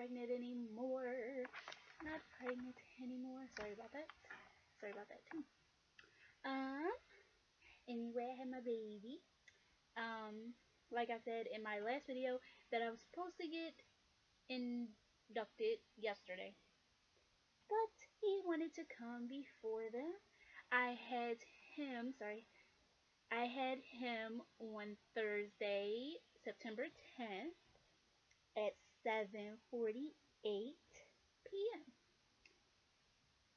pregnant anymore. Not pregnant anymore. Sorry about that. Sorry about that too. Um. Anyway, I had my baby. Um. Like I said in my last video, that I was supposed to get inducted yesterday, but he wanted to come before then. I had him. Sorry. I had him on Thursday, September 10th at 7:48 p.m.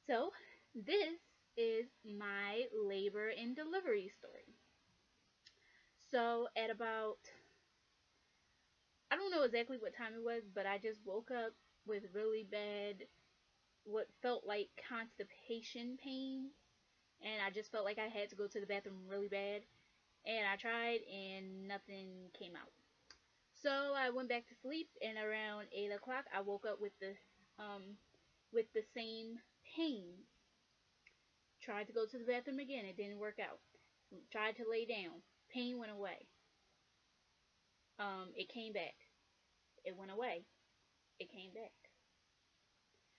So, this is my labor and delivery story. So, at about, I don't know exactly what time it was, but I just woke up with really bad, what felt like constipation pain. And I just felt like I had to go to the bathroom really bad. And I tried, and nothing came out. So I went back to sleep, and around 8 o'clock, I woke up um, with the same pain. Tried to go to the bathroom again, it didn't work out. Tried to lay down, pain went away. It came back. It went away. It came back.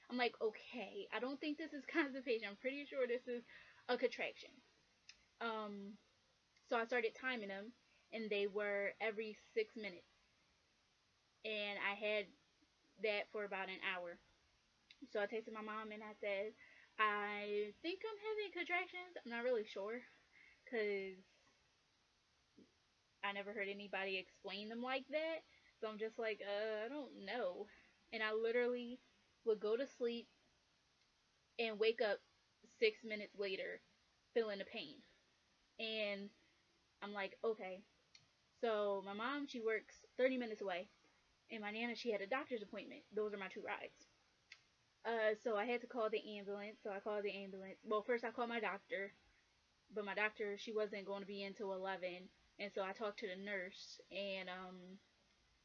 I'm like, okay, I don't think this is constipation. I'm pretty sure this is a contraction. Um, so I started timing them, and they were every 6 minutes, and I had that for about an hour. So I texted my mom and I said, I think I'm having contractions. I'm not really sure because I never heard anybody explain them like that. So I'm just like, I don't know. And I literally would go to sleep and wake up 6 minutes later feeling the pain. And I'm like, okay. So my mom, she works 30 minutes away. And my nana, she had a doctor's appointment. Those are my two rides. So I had to call the ambulance. So I called the ambulance. Well, first I called my doctor, but my doctor, she wasn't going to be until 11. And so I talked to the nurse, and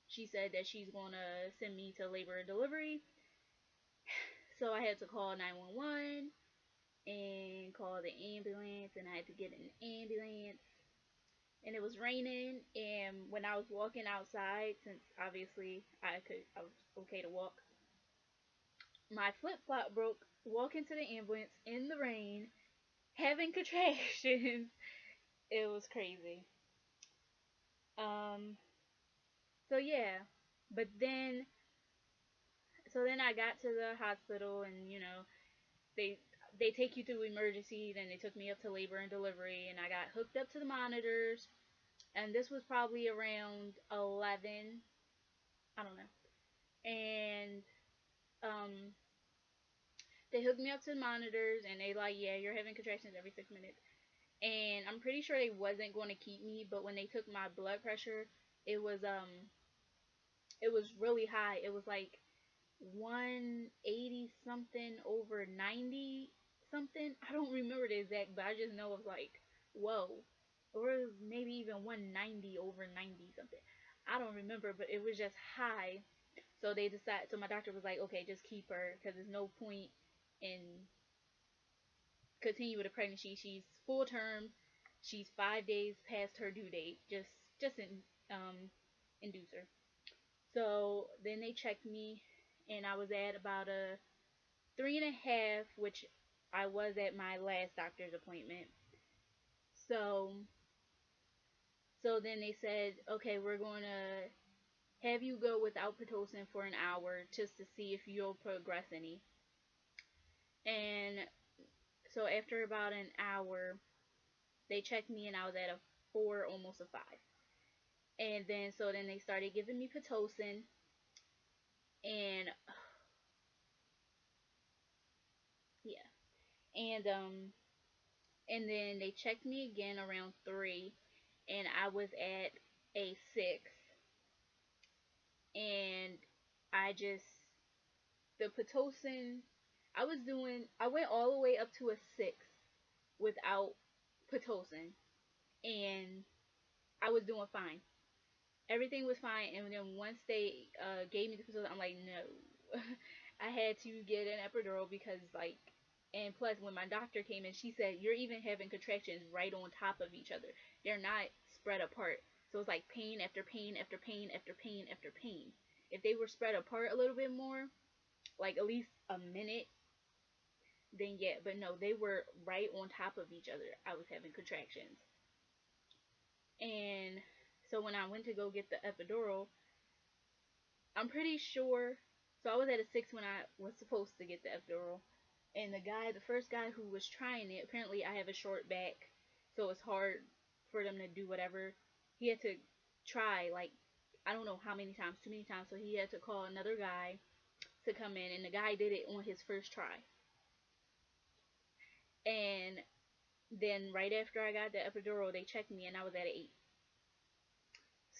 she said that she's going to send me to labor and delivery. So I had to call 911 and call the ambulance, and I had to get an ambulance. And it was raining, and when I was walking outside, since obviously I was okay to walk, my flip flop broke walking to the ambulance in the rain, having contractions. It was crazy. Um, so yeah, but then I got to the hospital, and they they take you through emergency. Then they took me up to labor and delivery, and I got hooked up to the monitors. And this was probably around 11. I don't know. And um, they hooked me up to the monitors, and they like, yeah, you're having contractions every 6 minutes. And I'm pretty sure they wasn't going to keep me, but when they took my blood pressure, it was um it was really high. It was like 180 something over 90 something. I don't remember the exact, but I just know it was like, whoa. Or it was maybe even 190 over 90 something. I don't remember, but it was just high. So they decided, so my doctor was like, okay, just keep her because there's no point in continue with the pregnancy. She's full term. She's 5 days past her due date. Just induce her. So then they checked me, and I was at about a 3.5, which I was at my last doctor's appointment. So then they said, okay, we're going to have you go without Pitocin for an hour just to see if you'll progress any. And so after about an hour, they checked me, and I was at a 4, almost a 5. And then they started giving me Pitocin, and yeah, and then they checked me again around 3, and I was at a 6. And I just, the Pitocin, I went all the way up to a 6 without Pitocin, and I was doing fine. Everything was fine, and then once they gave me the Pitocin, I'm like, no. I had to get an epidural because, like, and plus when my doctor came in, she said, you're even having contractions right on top of each other. They're not spread apart. So it's like pain after pain after pain after pain after pain. If they were spread apart a little bit more, like at least a minute, then yeah. But no, they were right on top of each other. I was having contractions. And so when I went to go get the epidural, I'm pretty sure. So I was at a 6 when I was supposed to get the epidural. And the first guy who was trying it, apparently I have a short back, so it's hard for them to do whatever. He had to try, like, I don't know how many times, too many times, so he had to call another guy to come in, and the guy did it on his first try. And then right after I got the epidural, they checked me, and I was at an 8.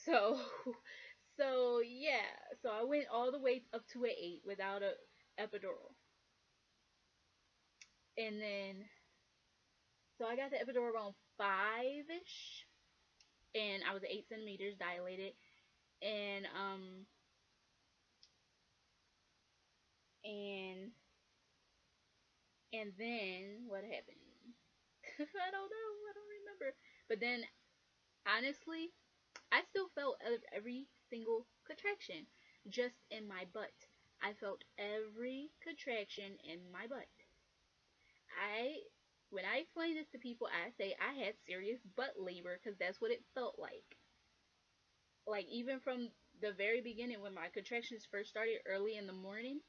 So, so yeah, so I went all the way up to an 8 without a epidural. And then, so I got the epidural around 5-ish, and I was 8 centimeters dilated, and and and then what happened? I don't know. I don't remember. But then, honestly, I still felt every single contraction, just in my butt. I felt every contraction in my butt. I When I explain this to people, I say I had serious butt labor because that's what it felt like. Like even from the very beginning when my contractions first started early in the morning,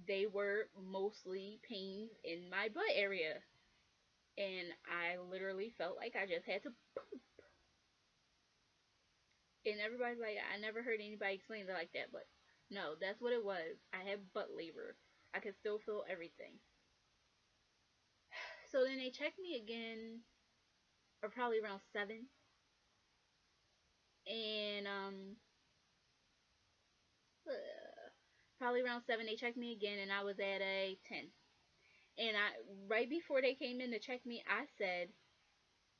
they were mostly pains in my butt area. And I literally felt like I just had to poop. And everybody's like, I never heard anybody explain it like that, but no, that's what it was. I had butt labor. I could still feel everything. So then they checked me again, or probably around 7. And probably around 7 they checked me again, and I was at a 10. And I right before they came in to check me, I said,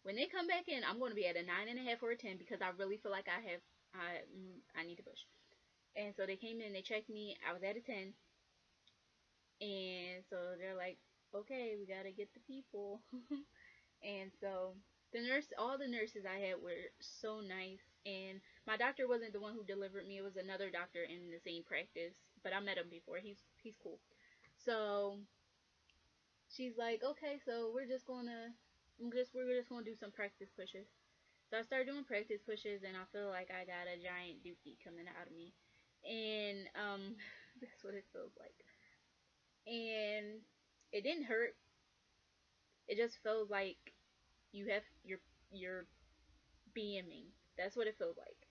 when they come back in, I'm going to be at a 9.5 or a 10 because I really feel like I need to push. And so they came in, they checked me. I was at a 10, and so they're like, okay, we gotta get the people. And so all the nurses I had were so nice. And my doctor wasn't the one who delivered me; it was another doctor in the same practice. But I met him before. He's cool. So she's like, okay, so we're just gonna do some practice pushes. So I started doing practice pushes, and I feel like I got a giant dookie coming out of me, and that's what it feels like. And it didn't hurt. It just feels like you're BMing. That's what it feels like.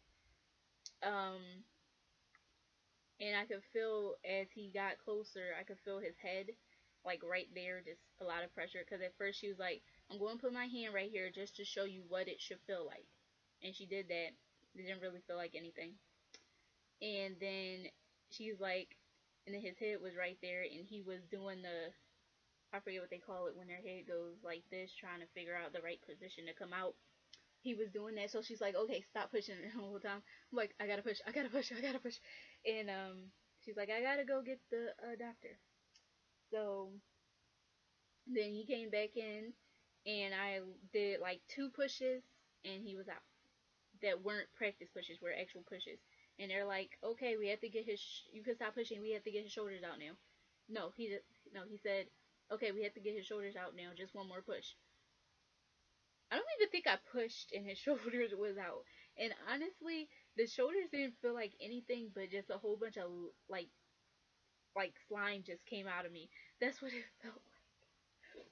Um, and I could feel as he got closer, I could feel his head, like right there, just a lot of pressure. Because at first she was like, "I'm going to put my hand right here just to show you what it should feel like," and she did that. It didn't really feel like anything. And then she's like, and then his head was right there, and he was doing I forget what they call it when their head goes like this, trying to figure out the right position to come out. He was doing that, so she's like, okay, stop pushing it the whole time. I'm like, I gotta push, I gotta push, I gotta push. And she's like, I gotta go get the doctor. So then he came back in, and I did like 2 pushes, and he was out. That weren't practice pushes, were actual pushes. And they're like, okay, we have to get you can stop pushing, we have to get his shoulders out now. No, he said, okay, we have to get his shoulders out now, just one more push. I don't even think I pushed and his shoulders was out. And honestly, the shoulders didn't feel like anything but just a whole bunch of like slime just came out of me. That's what it felt like.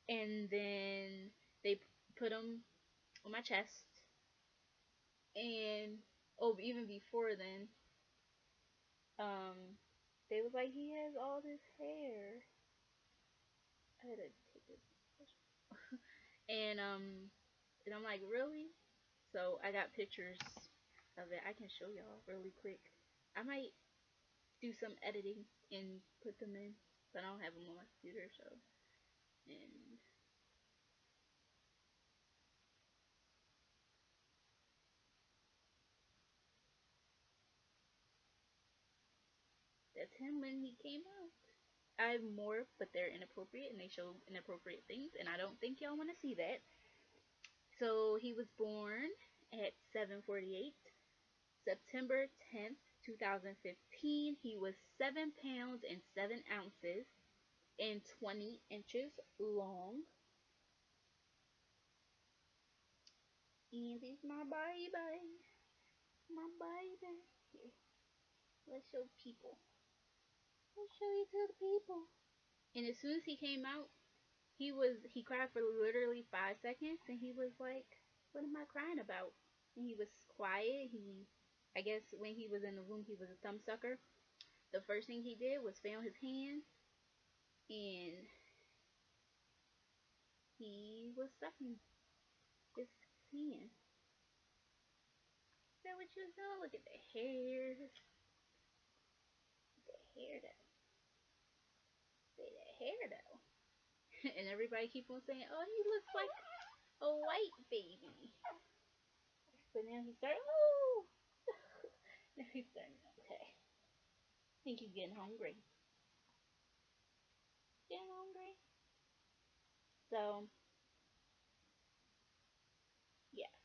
And then they put him on my chest. And oh, even before then, um, they was like, he has all this hair. I had to take this. And I'm like, really? So I got pictures of it. I can show y'all really quick. I might do some editing and put them in, but I don't have them on my computer, so. And that's him when he came out. I have more, but they're inappropriate and they show inappropriate things, and I don't think y'all want to see that. So he was born at 7:48, September 10th, 2015, he was 7 pounds and 7 ounces and 20 inches long. And he's my baby. My baby. Here, let's show people. Let's show you to the people. And as soon as he came out, he cried for literally 5 seconds, and he was like, "What am I crying about?" And he was quiet. I guess when he was in the womb, he was a thumb sucker. The first thing he did was found his hand, and he was sucking his hand. Is that what you saw? Look at the hair. The hair though. Say the hair though. And everybody keep on saying, "Oh, he looks like a white baby." But now he's starting. Oh, now he's starting. Okay. I think he's getting hungry. Getting hungry. So yeah.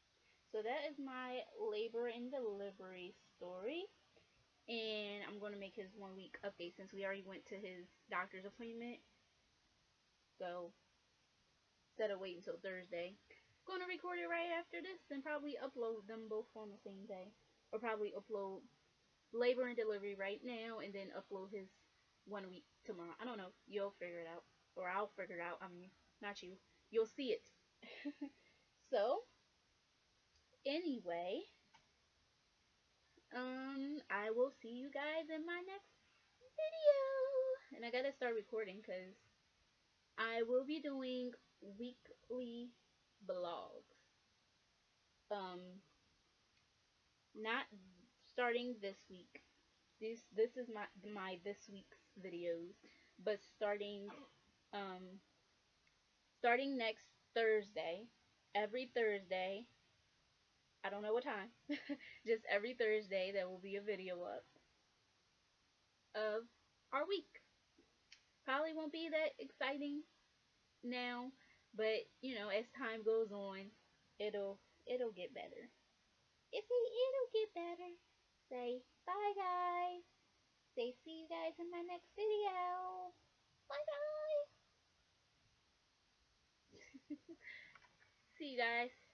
So that is my labor and delivery story. And I'm going to make his 1 week update since we already went to his doctor's appointment. So instead of waiting until Thursday, I'm going to record it right after this and probably upload them both on the same day. Or probably upload labor and delivery right now and then upload his 1 week tomorrow. I don't know. You'll figure it out. Or I'll figure it out. I mean, not you. You'll see it. So, anyway, I will see you guys in my next video. And I gotta start recording because I will be doing weekly vlogs. Not starting this week. This is my this week's videos, but um starting next Thursday, every Thursday. I don't know what time. Just every Thursday there will be a video up of our week. Probably won't be that exciting now, but you know, as time goes on, it'll get better. It'll get better. Say bye guys. Say see you guys in my next video. Bye guys. See you guys.